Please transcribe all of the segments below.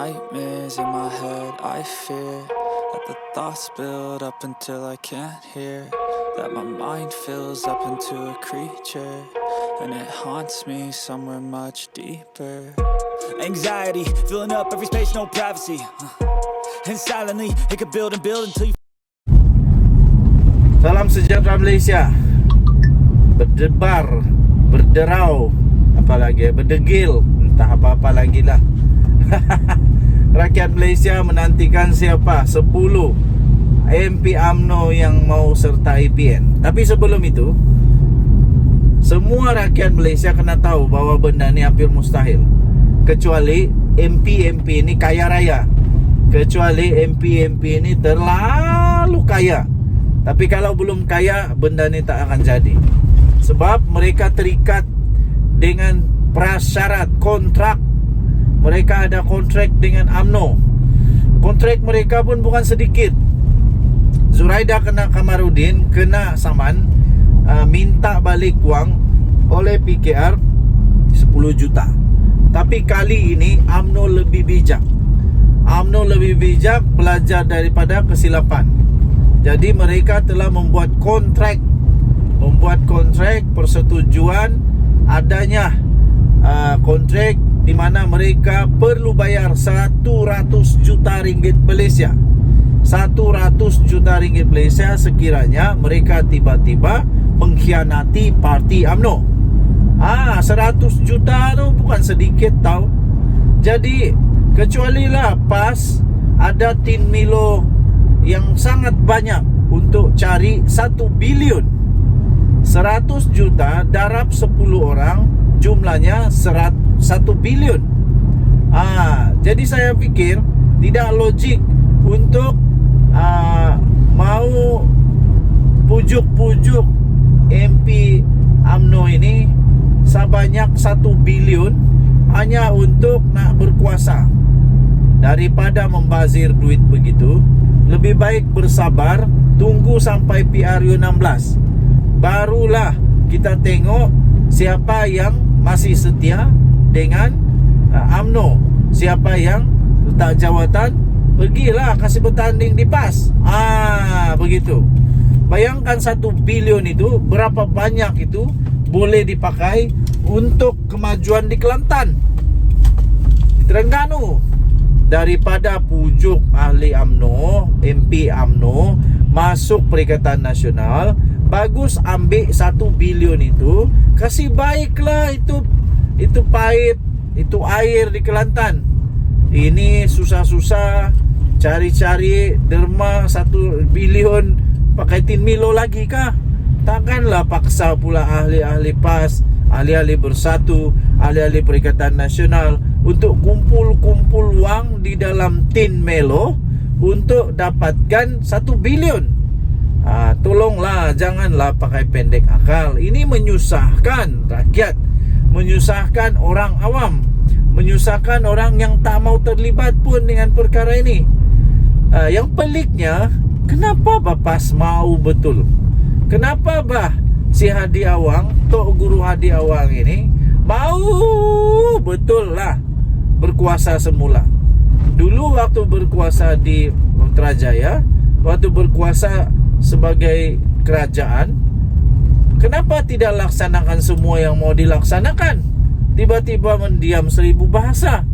nightmares in my head, I fear that the thoughts build up until I can't hear, that my mind fills up into a creature, and it haunts me somewhere much deeper. Anxiety, filling up every space, no privacy, and silently, it could build and build until you... Salam sejahtera Malaysia. Berdebar, berderau, apalagi berdegil, entah apa-apa lagi lah. Rakyat Malaysia menantikan siapa 10 MP UMNO yang mau sertai PN. Tapi sebelum itu, semua rakyat Malaysia kena tahu bahawa benda ni hampir mustahil. Kecuali MP-MP ini kaya raya. Kecuali MP-MP ini terlalu kaya. Tapi kalau belum kaya, benda ni tak akan jadi. Sebab mereka terikat dengan prasyarat kontrak. Mereka ada kontrak dengan UMNO. Kontrak mereka pun bukan sedikit. Zuraida kena Kamarudin, kena saman, minta balik wang oleh PKR 10 juta. Tapi kali ini UMNO lebih bijak. UMNO lebih bijak, belajar daripada kesilapan. Jadi mereka telah membuat kontrak persetujuan adanya kontrak di mana mereka perlu bayar 100 juta ringgit Malaysia. 100 juta ringgit Malaysia sekiranya mereka tiba-tiba mengkhianati parti UMNO. 100 juta tu bukan sedikit tau. Jadi kecualilah PAS ada tin Milo yang sangat banyak untuk cari 1 bilion. 100 juta darab 10 orang, jumlahnya 1 bilion. Jadi saya pikir tidak logik untuk mau pujuk-pujuk MP UMNO ini sebanyak 1 bilion hanya untuk nak berkuasa. Daripada membazir duit begitu, lebih baik bersabar, tunggu sampai PRU 16. Barulah kita tengok siapa yang masih setia dengan UMNO, siapa yang letak jawatan, pergilah kasih bertanding di PAS. Begitu. Bayangkan 1 bilion itu, berapa banyak itu boleh dipakai untuk kemajuan di Kelantan, di Terengganu. Daripada pujuk ahli UMNO, MP UMNO masuk Perikatan Nasional, bagus ambil 1 bilion itu, kasih baiklah itu pipe, itu air di Kelantan. Ini susah-susah cari-cari derma 1 bilion pakai tin Milo lagi kah? Takkanlah paksa pula ahli-ahli PAS, ahli-ahli Bersatu, ahli-ahli Perikatan Nasional untuk kumpul-kumpul wang di dalam tin Milo untuk dapatkan 1 bilion. Tolonglah, janganlah pakai pendek akal. Ini menyusahkan rakyat, menyusahkan orang awam, menyusahkan orang yang tak mau terlibat pun dengan perkara ini. Yang peliknya, kenapa PAS mau betul? Kenapa si Hadi Awang, Tok Guru Hadi Awang ini mau betul lah berkuasa semula. Dulu waktu berkuasa di Putrajaya, waktu berkuasa sebagai kerajaan, kenapa tidak laksanakan semua yang mau dilaksanakan? Tiba-tiba mendiam 1000 bahasa.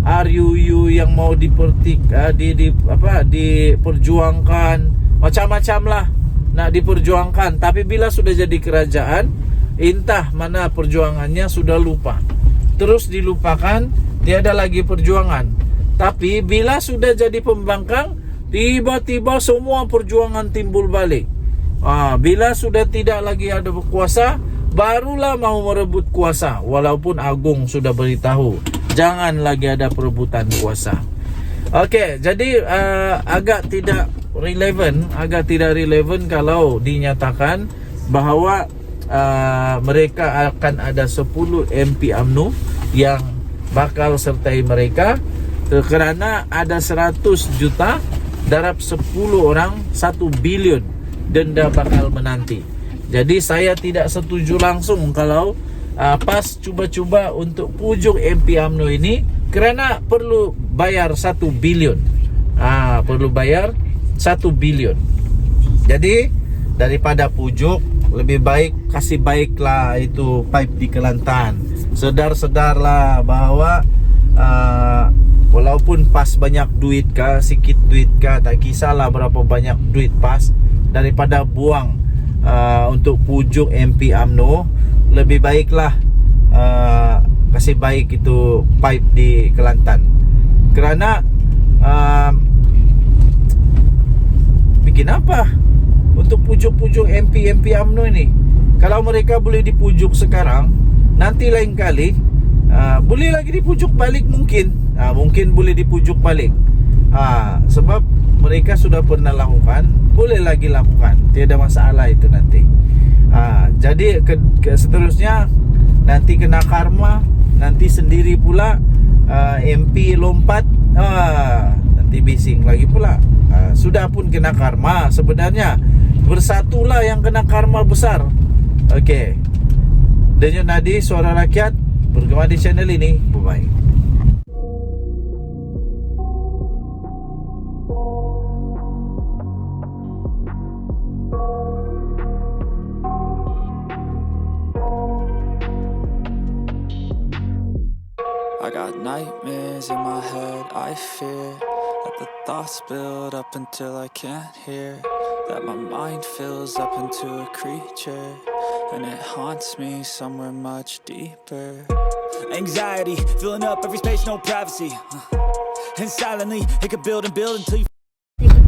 RUU yang mau diperjuangkan, macam-macam lah nak diperjuangkan. Tapi bila sudah jadi kerajaan, entah mana perjuangannya sudah lupa, terus dilupakan, tiada lagi perjuangan. Tapi bila sudah jadi pembangkang, tiba-tiba semua perjuangan timbul balik. Bila sudah tidak lagi ada berkuasa, barulah mau merebut kuasa. Walaupun Agung sudah beritahu, jangan lagi ada perebutan kuasa. Okey, jadi agak tidak relevan kalau dinyatakan bahawa mereka akan ada 10 MP UMNO yang bakal sertai mereka, kerana ada 100 juta darab 10 orang 1 bilion denda bakal menanti. Jadi saya tidak setuju langsung kalau PAS cuba-cuba untuk pujuk MP UMNO ini, kerana perlu bayar 1 bilion. Perlu bayar 1 bilion. Jadi daripada pujuk, lebih baik kasih baiklah itu pipe di Kelantan. Sedar-sedarlah bahwa walaupun pas banyak duit kah, sikit duit kah, tak kisahlah berapa banyak duit pas, daripada buang untuk pujuk MP UMNO, lebih baiklah kasih baik itu pipe di Kelantan. Kerana bikin apa untuk pujuk-pujuk MP UMNO ini? Kalau mereka boleh dipujuk sekarang, nanti lain kali boleh lagi dipujuk balik mungkin. Mungkin boleh dipujuk balik. Sebab mereka sudah pernah lakukan, boleh lagi lakukan. Tiada masalah itu nanti. Jadi seterusnya nanti kena karma, nanti sendiri pula MP lompat, nanti bising lagi pula. Sudah pun kena karma sebenarnya. Bersatulah yang kena karma besar. Okey. Denyut Nadi Suara Rakyat bergema di channel ini. Bye-bye. I got nightmares in my head, I fear that the thoughts build up until I can't hear, that my mind fills up into a creature, and it haunts me somewhere much deeper. Anxiety, filling up every space, no privacy. And silently, it could build and build until you...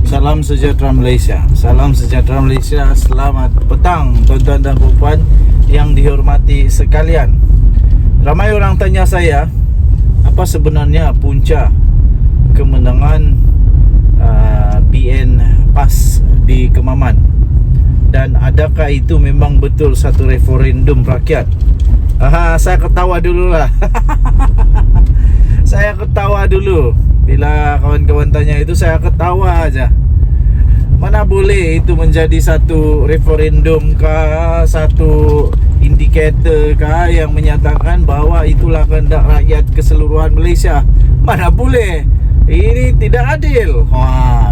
Salam sejahtera Malaysia. Salam sejahtera Malaysia. Selamat petang tuan-tuan dan puan yang dihormati sekalian. Ramai orang tanya saya, apa sebenarnya punca kemenangan PN PAS di Kemaman, dan adakah itu memang betul satu referendum rakyat? Saya ketawa dululah. Saya ketawa dulu bila kawan-kawan tanya itu, saya ketawa aja. Mana boleh itu menjadi satu referendum kah, satu indikator kah yang menyatakan bahawa itulah kehendak rakyat keseluruhan Malaysia? Mana boleh. Ini tidak adil.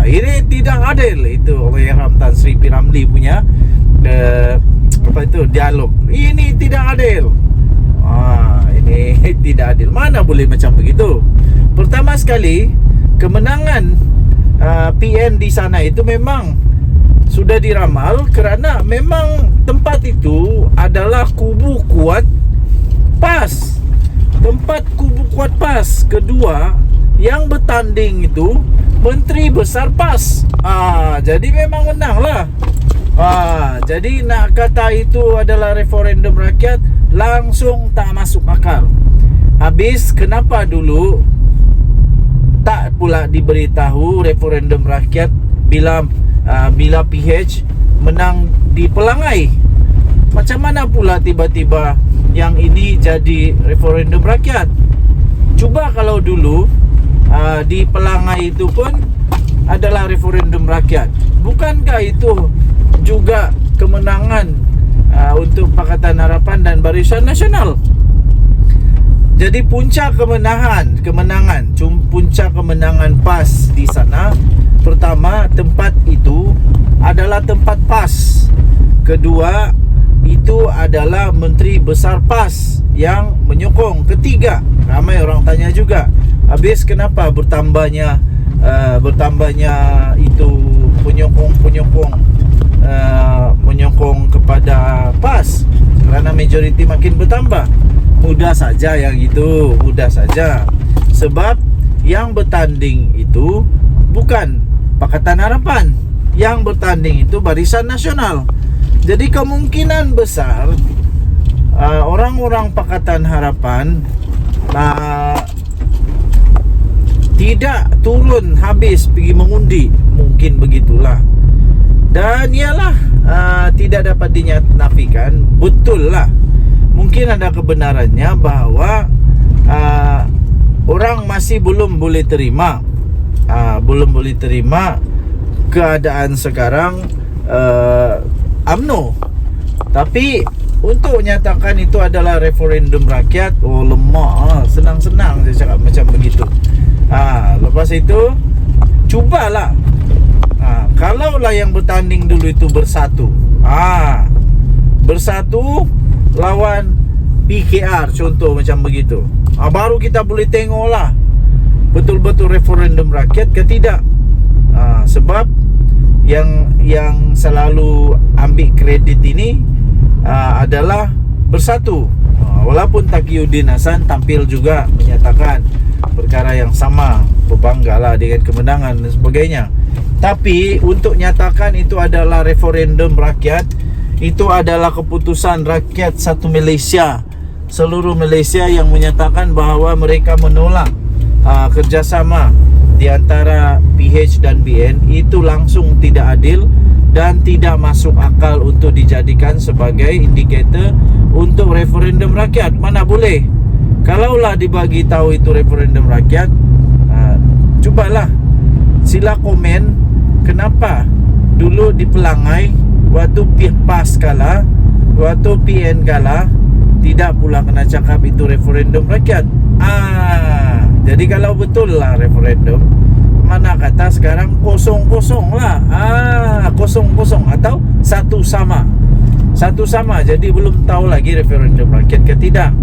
Ini tidak adil. Itu Allahyarham Tan Sri P. Ramlee punya dialog. Ini tidak adil. Ini tidak adil. Mana boleh macam begitu? Pertama sekali, kemenangan PN di sana itu memang sudah diramal kerana memang tempat itu adalah kubu kuat PAS. Tempat kubu kuat PAS. Kedua, yang bertanding itu Menteri Besar PAS. Jadi memang menanglah. Jadi nak kata itu adalah referendum rakyat, langsung tak masuk akal. Habis kenapa dulu tak pula diberitahu referendum rakyat bila PH menang di Pelangai? Macam mana pula tiba-tiba yang ini jadi referendum rakyat? Cuba kalau dulu di Pelangai itu pun adalah referendum rakyat, bukankah itu juga kemenangan untuk Pakatan Harapan dan Barisan Nasional? Jadi punca kemenangan PAS di sana, pertama, tempat itu adalah tempat PAS. Kedua, itu adalah Menteri Besar PAS yang menyokong. Ketiga, ramai orang tanya juga, habis kenapa bertambahnya itu penyokong kepada PAS? Kerana majoriti makin bertambah. Mudah saja yang itu, mudah saja. Sebab yang bertanding itu bukan Pakatan Harapan, yang bertanding itu Barisan Nasional. Jadi kemungkinan besar orang-orang Pakatan Harapan tidak turun habis pergi mengundi, mungkin begitulah. Dan ialah tidak dapat dinafikan, betul lah, mungkin ada kebenarannya bahawa orang masih belum boleh terima keadaan sekarang UMNO. Tapi untuk nyatakan itu adalah referendum rakyat, lemak, senang-senang saya cakap macam begitu. Lepas itu cubalah, kalaulah yang bertanding dulu itu bersatu, bersatu lawan PKR contoh macam begitu, baru kita boleh tengoklah betul-betul referendum rakyat ke tidak. Sebab yang selalu ambil kredit ini adalah bersatu. Walaupun Taqiyuddin Hasan tampil juga menyatakan perkara yang sama, berbanggalah dengan kemenangan dan sebagainya. Tapi untuk nyatakan itu adalah referendum rakyat, itu adalah keputusan rakyat satu Malaysia, seluruh Malaysia yang menyatakan bahawa mereka menolak kerjasama di antara PH dan BN, itu langsung tidak adil dan tidak masuk akal untuk dijadikan sebagai indikator untuk referendum rakyat. Mana boleh. Kalaulah dibagi tahu itu referendum rakyat, cubalah sila komen kenapa dulu di Pelangai waktu PAS kalah, waktu PN kalah, tidak pula kena cakap itu referendum rakyat. Jadi kalau betul lah referendum, mana kata sekarang kosong-kosong lah, kosong-kosong atau satu sama. Jadi belum tahu lagi referendum rakyat ke tidak.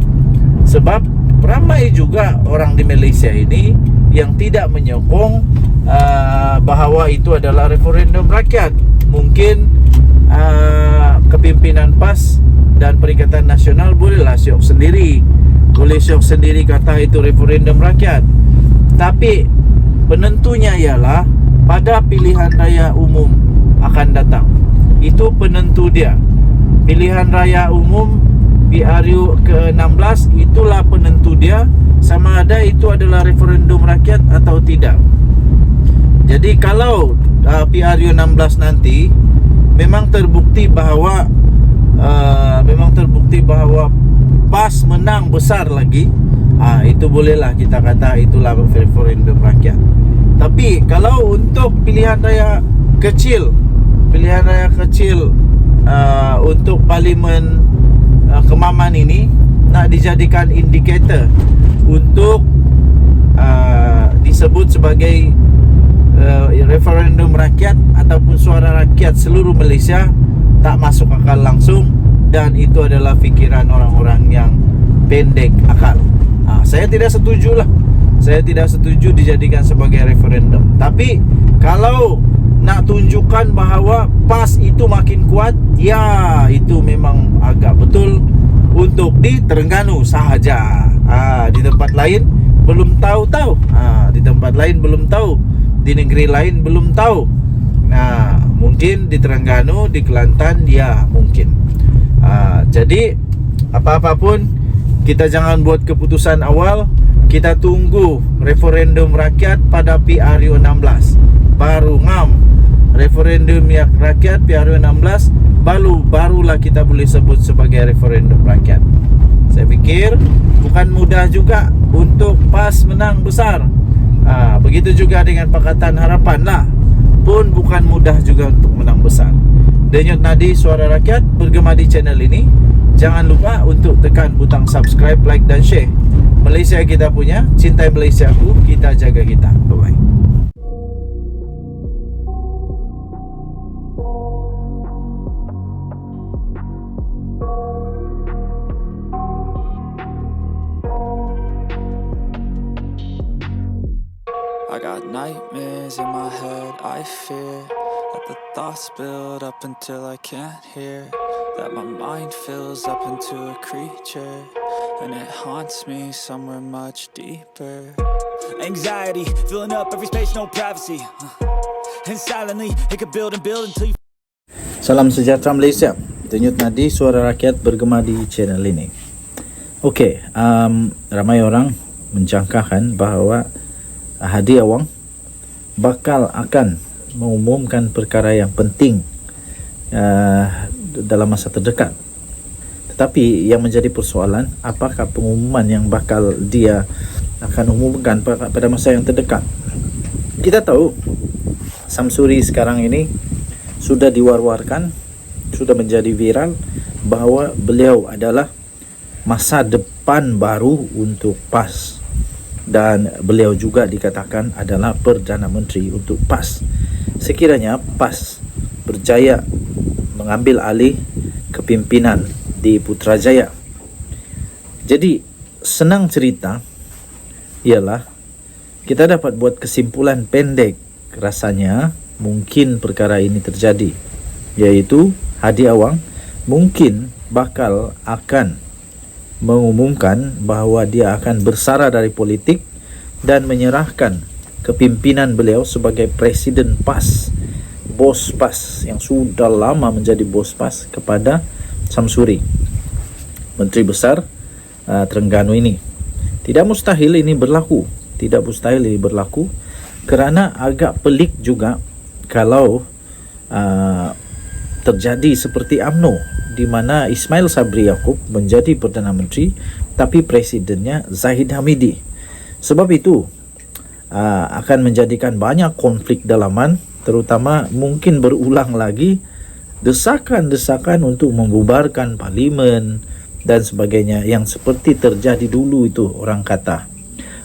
Sebab ramai juga orang di Malaysia ini yang tidak menyokong bahawa itu adalah referendum rakyat. Mungkin kepimpinan PAS dan Perikatan Nasional bolehlah syok sendiri, kata itu referendum rakyat. Tapi penentunya ialah pada pilihan raya umum akan datang. Itu penentu dia. Pilihan raya umum PRU ke-16 itulah penentu dia, sama ada itu adalah referendum rakyat atau tidak. Jadi kalau PRU 16 nanti memang terbukti bahawa PAS menang besar lagi, itu bolehlah kita kata itulah referendum rakyat. Tapi kalau untuk pilihan raya kecil untuk Parlimen Kemaman ini nak dijadikan indikator untuk disebut sebagai referendum rakyat ataupun suara rakyat seluruh Malaysia, tak masuk akal langsung, dan itu adalah fikiran orang-orang yang pendek akal. Saya tidak setujulah. Saya tidak setuju dijadikan sebagai referendum. Tapi kalau nak tunjukkan bahawa PAS itu makin kuat, ya itu memang agak betul untuk di Terengganu sahaja. Di tempat lain belum tahu. Di tempat lain belum tahu. Di negeri lain belum tahu. Mungkin di Terengganu, di Kelantan, ya mungkin. Jadi apa-apapun, kita jangan buat keputusan awal. Kita tunggu referendum rakyat pada PRU 16, baru ngam referendum yang rakyat PRU 16, barulah kita boleh sebut sebagai referendum rakyat. Saya fikir bukan mudah juga untuk PAS menang besar. Begitu juga dengan Pakatan Harapan lah, pun bukan mudah juga untuk menang besar. Denyut Nadi Suara Rakyat bergema di channel ini. Jangan lupa untuk tekan butang subscribe, like dan share. Malaysia kita punya, cintai Malaysia aku, kita jaga kita. Bye-bye. I got nightmares in my head, I fear that the thoughts build up until I can't hear, that my mind fills up into a creature, and it haunts me somewhere much deeper. Anxiety, filling up every space, no privacy. And silently, it could build and build until you... Salam sejahtera Malaysia. Denyut Nadi Suara Rakyat bergema di channel ini. Okey, ramai orang menjangkakan bahawa Hadi Awang bakal akan mengumumkan perkara yang penting dalam masa terdekat. Tetapi yang menjadi persoalan, apakah pengumuman yang bakal dia akan umumkan pada masa yang terdekat? Kita tahu Samsuri sekarang ini sudah diwar-warkan, sudah menjadi viral bahawa beliau adalah masa depan baru untuk PAS. dan beliau juga dikatakan adalah Perdana Menteri untuk PAS. Sekiranya PAS berjaya mengambil alih kepimpinan di Putrajaya. Jadi senang cerita ialah kita dapat buat kesimpulan pendek rasanya mungkin perkara ini terjadi, yaitu Hadi Awang mungkin bakal akan mengumumkan bahawa dia akan bersara dari politik dan menyerahkan kepimpinan beliau sebagai Presiden PAS, bos PAS yang sudah lama menjadi bos PAS, kepada Samsuri, Menteri Besar Terengganu ini. Tidak mustahil ini berlaku, kerana agak pelik juga kalau terjadi seperti UMNO, di mana Ismail Sabri Yaakob menjadi Perdana Menteri tapi presidennya Zahid Hamidi. Sebab itu akan menjadikan banyak konflik dalaman, terutama mungkin berulang lagi desakan-desakan untuk membubarkan parlimen dan sebagainya, yang seperti terjadi dulu itu.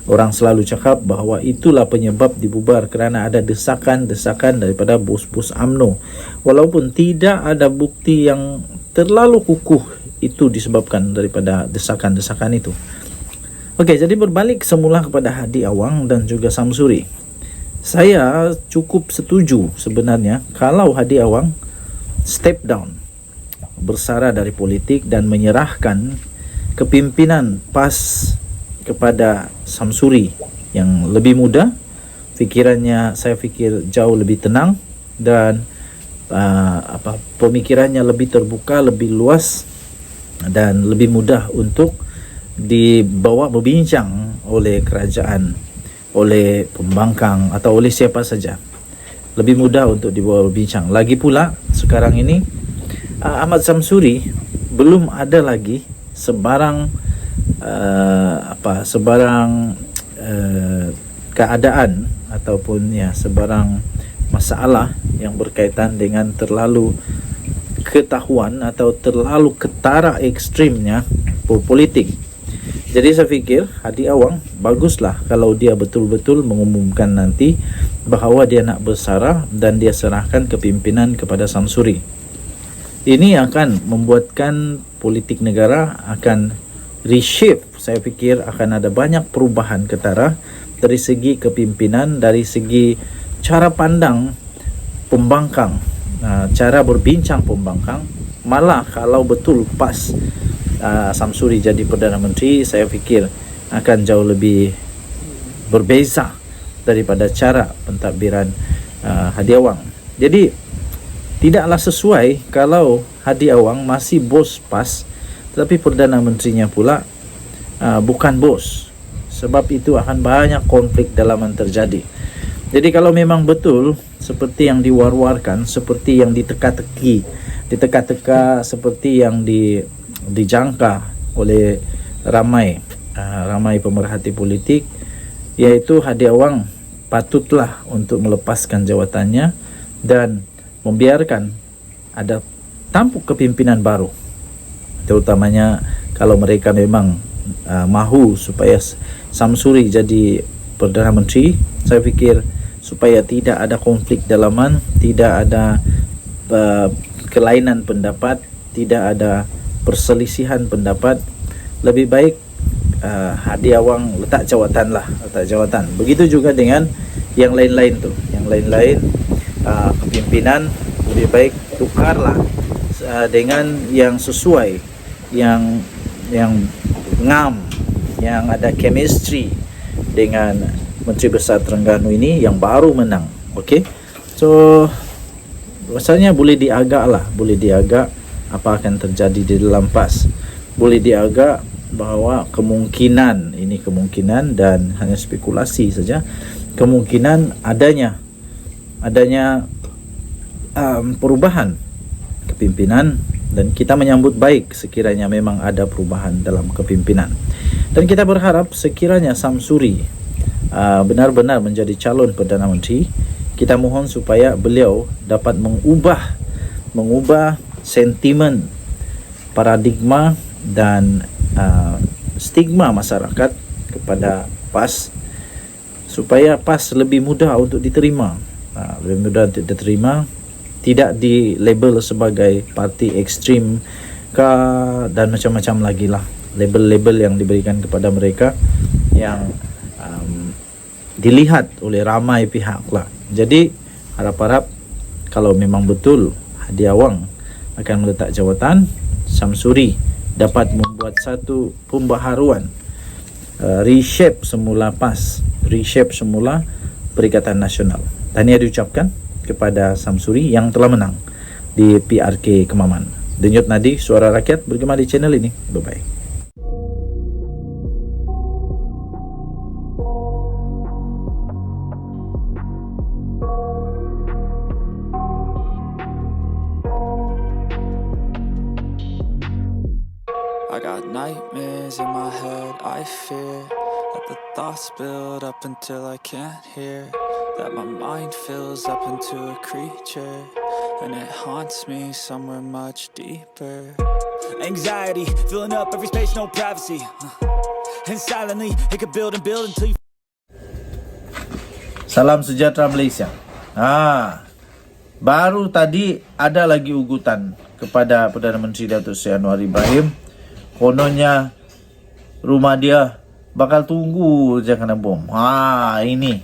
Orang selalu cakap bahawa itulah penyebab dibubar, kerana ada desakan-desakan daripada bos-bos UMNO, walaupun tidak ada bukti yang terlalu kukuh itu disebabkan daripada desakan-desakan itu. Okey, jadi berbalik semula kepada Hadi Awang dan juga Samsuri. Saya cukup setuju sebenarnya kalau Hadi Awang step down, bersara dari politik dan menyerahkan kepimpinan PAS kepada Samsuri yang lebih muda. Fikirannya saya fikir jauh lebih tenang dan pemikirannya lebih terbuka, lebih luas dan lebih mudah untuk dibawa berbincang oleh kerajaan, oleh pembangkang atau oleh siapa saja. Lebih mudah untuk dibawa berbincang. Lagi pula sekarang ini Ahmad Samsuri belum ada lagi sebarang keadaan ataupun sebarang masalah yang berkaitan dengan terlalu ketahuan atau terlalu ketara ekstrimnya politik. Jadi saya fikir Hadi Awang baguslah kalau dia betul-betul mengumumkan nanti bahawa dia nak bersara dan dia serahkan kepimpinan kepada Samsuri. Ini akan membuatkan politik negara akan reshape. Saya fikir akan ada banyak perubahan ketara dari segi kepimpinan, dari segi cara pandang pembangkang, cara berbincang pembangkang. Malah kalau betul PAS Samsuri jadi Perdana Menteri, saya fikir akan jauh lebih berbeza daripada cara pentadbiran Hadi Awang. Jadi tidaklah sesuai kalau Hadi Awang masih bos PAS tetapi Perdana Menterinya pula bukan bos. Sebab itu akan banyak konflik dalaman terjadi. Jadi kalau memang betul seperti yang diwar-warkan, seperti yang diteka-teka, seperti yang dijangka oleh ramai pemerhati politik, iaitu Hadi Awang patutlah untuk melepaskan jawatannya dan membiarkan ada tampuk kepimpinan baru, terutamanya kalau mereka memang mahu supaya Samsuri jadi Perdana Menteri. Saya fikir supaya tidak ada konflik dalaman, tidak ada kelainan pendapat, tidak ada perselisihan pendapat, lebih baik Hadi Awang letak jawatan. Begitu juga dengan yang lain-lain tu. Yang lain-lain kepimpinan lebih baik tukarlah dengan yang sesuai, yang ngam, yang ada chemistry dengan Menteri Besar Terengganu ini yang baru menang. Okey. So rasanya boleh diagak apa akan terjadi di dalam PAS. Boleh diagak bahawa kemungkinan dan hanya spekulasi saja, kemungkinan adanya perubahan kepimpinan, dan kita menyambut baik sekiranya memang ada perubahan dalam kepimpinan. Dan kita berharap sekiranya Samsuri benar-benar menjadi calon Perdana Menteri, kita mohon supaya beliau dapat mengubah sentimen, paradigma dan stigma masyarakat kepada PAS, supaya PAS lebih mudah untuk diterima. Lebih mudah untuk diterima, tidak di label sebagai parti ekstrim dan macam-macam lagi lah label-label yang diberikan kepada mereka yang dilihat oleh ramai pihak lah. Jadi harap-harap kalau memang betul Hadi Awang akan meletak jawatan, Samsuri dapat membuat satu pembaharuan, reshape semula PAS, reshape semula Perikatan Nasional. Tahniah diucapkan kepada Samsuri yang telah menang di PRK Kemaman. Denyut nadi suara rakyat bergema di channel ini. Bye-bye. I got nightmares in my head, I fear that the thoughts build up until I can't hear, that my mind fills up into a creature, and it haunts me somewhere much deeper. Anxiety, filling up every space, no privacy. And silently, it could build and build until you... Salam sejahtera Malaysia. Baru tadi ada lagi ugutan kepada Perdana Menteri Datuk Seri Anwar Ibrahim. Kononnya rumah dia bakal tunggu je kena bom. Ini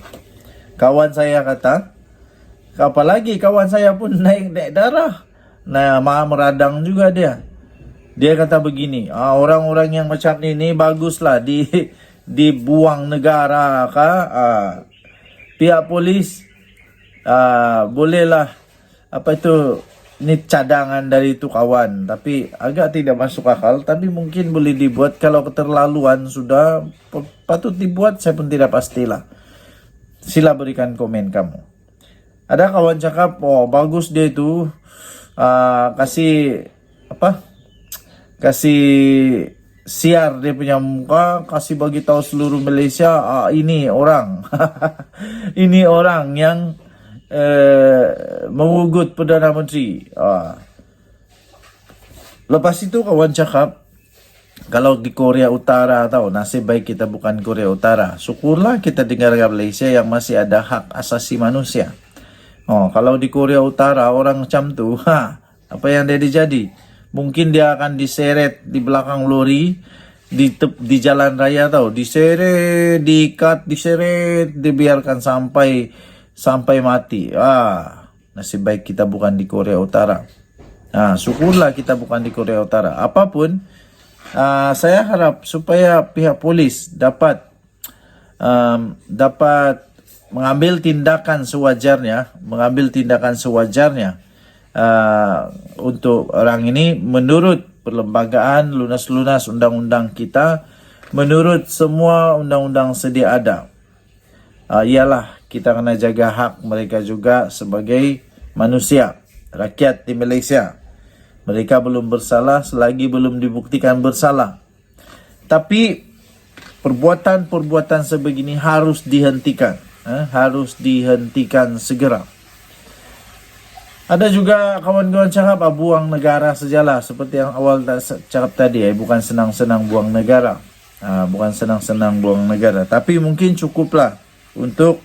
kawan saya kata, apalagi kawan saya pun naik darah. Meradang juga dia. Dia kata begini, orang-orang yang macam ini baguslah dibuang negara kah? Pihak polis bolehlah ini cadangan dari itu kawan, tapi agak tidak masuk akal, tapi mungkin boleh dibuat. Kalau keterlaluan sudah patut dibuat, saya pun tidak pastilah. Sila berikan komen kamu. Ada kawan cakap, bagus dia itu, kasih siar dia punya muka, kasih bagi tahu seluruh Malaysia, ini orang ini orang yang mengugut Perdana Menteri. Lepas itu kawan cakap, kalau di Korea Utara tahu, nasib baik kita bukan Korea Utara. Syukurlah kita di negara Malaysia yang masih ada hak asasi manusia. Kalau di Korea Utara orang macam tu, apa yang dia jadi? Mungkin dia akan diseret di belakang lori di jalan raya tahu, diseret, diikat, diseret, dibiarkan sampai mati. Nasib baik kita bukan di Korea Utara. Syukurlah kita bukan di Korea Utara. Apapun, saya harap supaya pihak polis dapat mengambil tindakan sewajarnya, untuk orang ini menurut perlembagaan lunas-lunas undang-undang kita, menurut semua undang-undang sedia ada. Ialah kita kena jaga hak mereka juga sebagai manusia, rakyat di Malaysia. Mereka belum bersalah selagi belum dibuktikan bersalah. Tapi perbuatan-perbuatan sebegini harus dihentikan, harus dihentikan segera. Ada juga kawan-kawan cakap buang negara sajalah, seperti yang awal cakap tadi, bukan senang-senang buang negara. Bukan senang-senang buang negara, tapi mungkin cukuplah untuk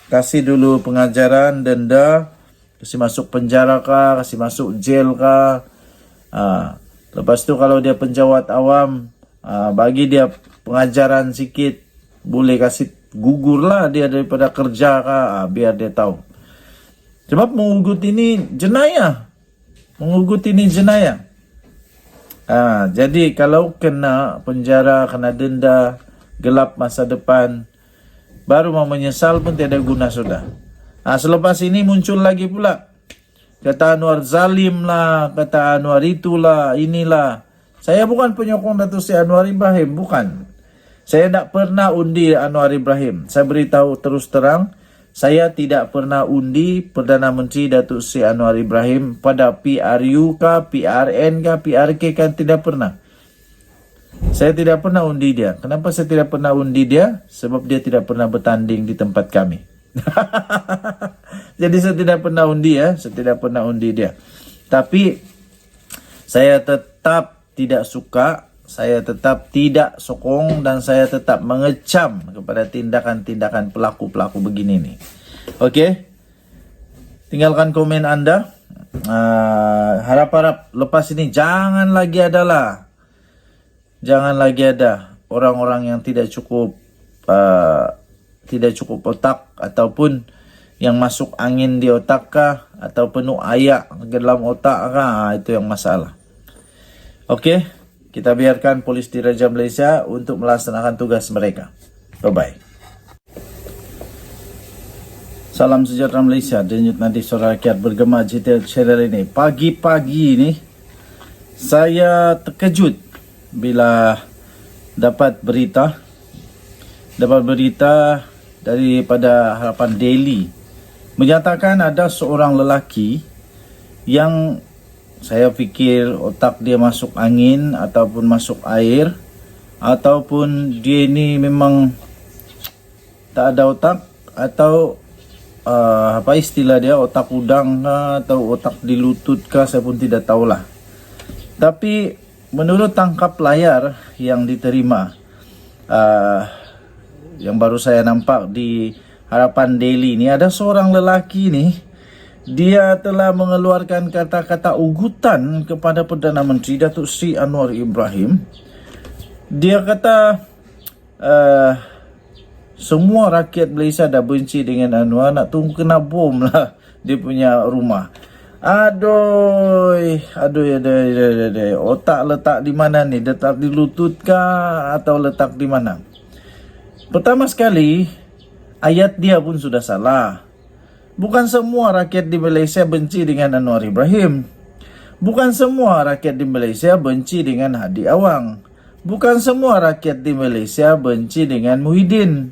kasih dulu pengajaran, denda, kasih masuk penjara kah, kasih masuk jail kah. Lepas tu kalau dia penjawat awam, bagi dia pengajaran sikit, boleh kasih gugurlah dia daripada kerja kah, biar dia tahu. Sebab mengugut ini jenayah. Jadi kalau kena penjara, kena denda, gelap masa depan, baru mau menyesal pun tiada guna sudah. Selepas ini muncul lagi pula, kata Anwar zalim lah, kata Anwar itulah, inilah. Saya bukan penyokong Datuk Seri Anwar Ibrahim, bukan. Saya tak pernah undi Anwar Ibrahim. Saya beritahu terus terang, saya tidak pernah undi Perdana Menteri Datuk Seri Anwar Ibrahim pada PRU kah, PRN kah, PRK kan, tidak pernah. Saya tidak pernah undi dia. Kenapa saya tidak pernah undi dia? Sebab dia tidak pernah bertanding di tempat kami. Jadi saya tidak pernah undi dia. Tapi saya tetap tidak suka, saya tetap tidak sokong dan saya tetap mengecam kepada tindakan-tindakan pelaku-pelaku begini nih. Okey? Tinggalkan komen anda. Harap-harap lepas ini jangan lagi ada orang-orang yang tidak cukup otak ataupun yang masuk angin di otak kah atau penuh ayak ke dalam otak kah, itu yang masalah. Okey, kita biarkan polis Diraja Malaysia untuk melaksanakan tugas mereka. Bye-bye. Salam sejahtera Malaysia. Denyut nanti suara rakyat bergema GTA channel ini. Pagi-pagi ini saya terkejut bila dapat berita daripada Harapan Daily menyatakan ada seorang lelaki yang saya fikir otak dia masuk angin ataupun masuk air ataupun dia ini memang tak ada otak atau apa istilah dia, otak udang kah, atau otak di lutut kah, saya pun tidak tahulah. Tapi menurut tangkap layar yang diterima yang baru saya nampak di Harapan Daily ini, ada seorang lelaki ni, dia telah mengeluarkan kata-kata ugutan kepada Perdana Menteri Datuk Seri Anwar Ibrahim. Dia kata semua rakyat Malaysia dah benci dengan Anwar, nak tunggu kena bom lah dia punya rumah. Aduh, otak letak di mana ni? Letak di lutut kah atau letak di mana? Pertama sekali, ayat dia pun sudah salah. Bukan semua rakyat di Malaysia benci dengan Anwar Ibrahim. Bukan semua rakyat di Malaysia benci dengan Hadi Awang. Bukan semua rakyat di Malaysia benci dengan Muhyiddin.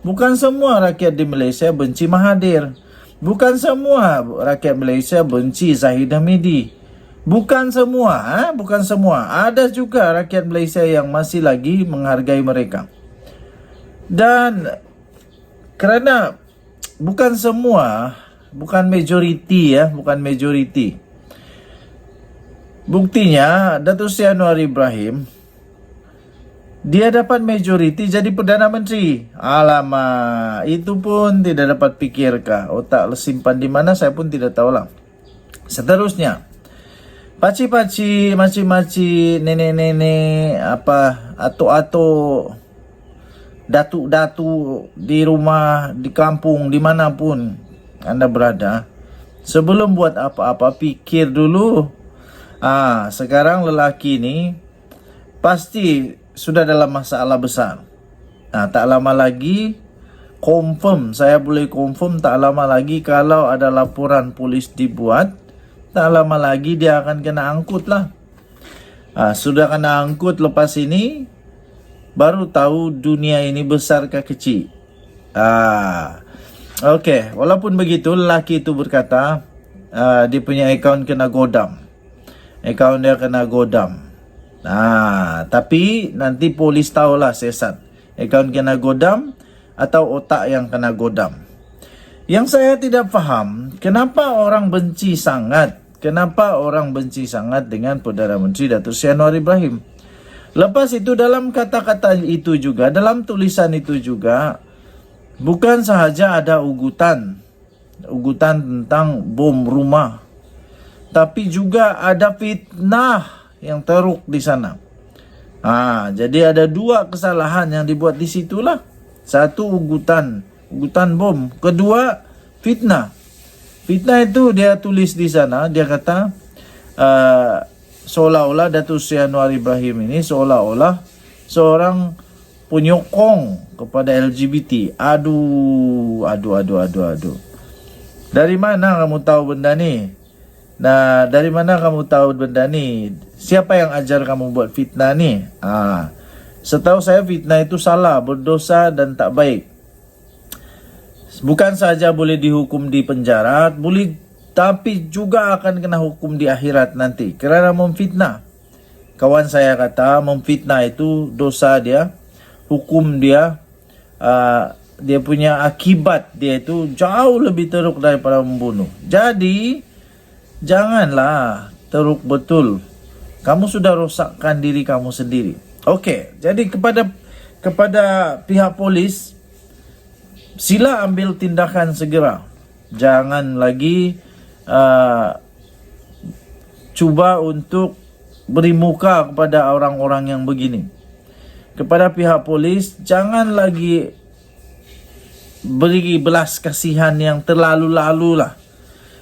Bukan semua rakyat di Malaysia benci Mahathir. Bukan semua rakyat Malaysia benci Zahid Hamidi. Bukan semua, bukan semua. Ada juga rakyat Malaysia yang masih lagi menghargai mereka. Dan kerana bukan semua, bukan majoriti bukan majoriti. Buktinya Datuk Seri Anwar Ibrahim dia dapat majoriti jadi Perdana Menteri. Alamak, itu pun tidak dapat fikirkah? Otak simpan di mana saya pun tidak tahulah. Seterusnya, paci-paci, maci-maci, nenek-nenek, atuk-atuk, datuk-datuk di rumah, di kampung, dimanapun anda berada, sebelum buat apa-apa fikir dulu. Sekarang lelaki ni pasti sudah dalam masalah besar. Tak lama lagi, saya boleh confirm tak lama lagi kalau ada laporan polis dibuat, tak lama lagi dia akan kena angkut lah. Sudah kena angkut lepas ini, baru tahu dunia ini besar ke kecil. Okey, walaupun begitu, lelaki itu berkata dia punya akaun kena godam. Akaun dia kena godam. Tapi nanti polis tahulah sesat. Akaun kena godam atau otak yang kena godam. Yang saya tidak faham, kenapa orang benci sangat? Kenapa orang benci sangat dengan Perdana Menteri Datuk Seri Anwar Ibrahim? Lepas itu dalam kata-kata itu juga, dalam tulisan itu juga, bukan sahaja ada ugutan tentang bom rumah, tapi juga ada fitnah yang teruk di sana. Jadi ada dua kesalahan yang dibuat di situlah. Satu ugutan bom, kedua fitnah. Fitnah itu dia tulis di sana, dia kata seolah-olah Datuk Seri Anwar Ibrahim ini seolah-olah seorang penyokong kepada LGBT. Aduh. Dari mana kamu tahu benda ni? Dari mana kamu tahu benda ni? Siapa yang ajar kamu buat fitnah ni? Setahu saya fitnah itu salah, berdosa dan tak baik. Bukan saja boleh dihukum di penjara, tapi juga akan kena hukum di akhirat nanti kerana memfitnah. Kawan saya kata memfitnah itu dosa dia, hukum dia, dia punya akibat dia itu jauh lebih teruk daripada membunuh. Jadi janganlah teruk betul. Kamu sudah rosakkan diri kamu sendiri. Okey, jadi kepada pihak polis, sila ambil tindakan segera. Jangan lagi cuba untuk beri muka kepada orang-orang yang begini. Kepada pihak polis, jangan lagi beri belas kasihan yang terlalu-lalu lah.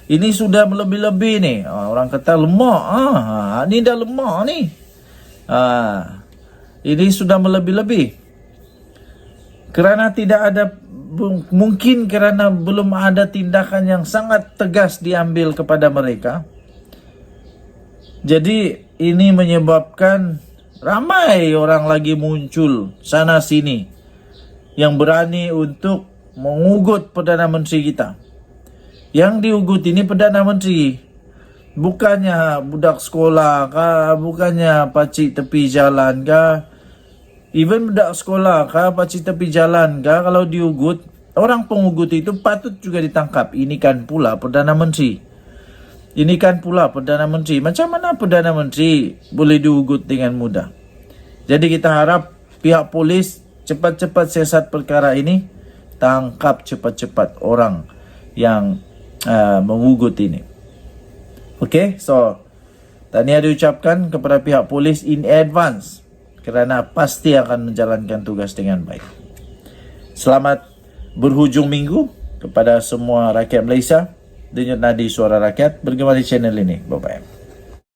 Ini sudah melebih-lebih ni. Orang kata lemak. Ni dah lemak ni. Ini sudah melebih-lebih. Kerana tidak ada, mungkin kerana belum ada tindakan yang sangat tegas diambil kepada mereka. Jadi ini menyebabkan ramai orang lagi muncul sana sini yang berani untuk mengugut Perdana Menteri kita. Yang diugut ini Perdana Menteri, bukannya budak sekolah kah, bukannya pacik tepi jalan kah. Even budak sekolah kah, pacik tepi jalan kah, kalau diugut, orang pengugut itu patut juga ditangkap. Ini kan pula Perdana Menteri. Ini kan pula Perdana Menteri. Macam mana Perdana Menteri boleh diugut dengan mudah? Jadi kita harap pihak polis cepat-cepat siasat perkara ini, tangkap cepat-cepat orang yang mengugut ini. Okay, so tahniah diucapkan kepada pihak polis in advance kerana pasti akan menjalankan tugas dengan baik. Selamat berhujung minggu kepada semua rakyat Malaysia. Denyut nadi suara rakyat bergema di channel ini. Bye-bye.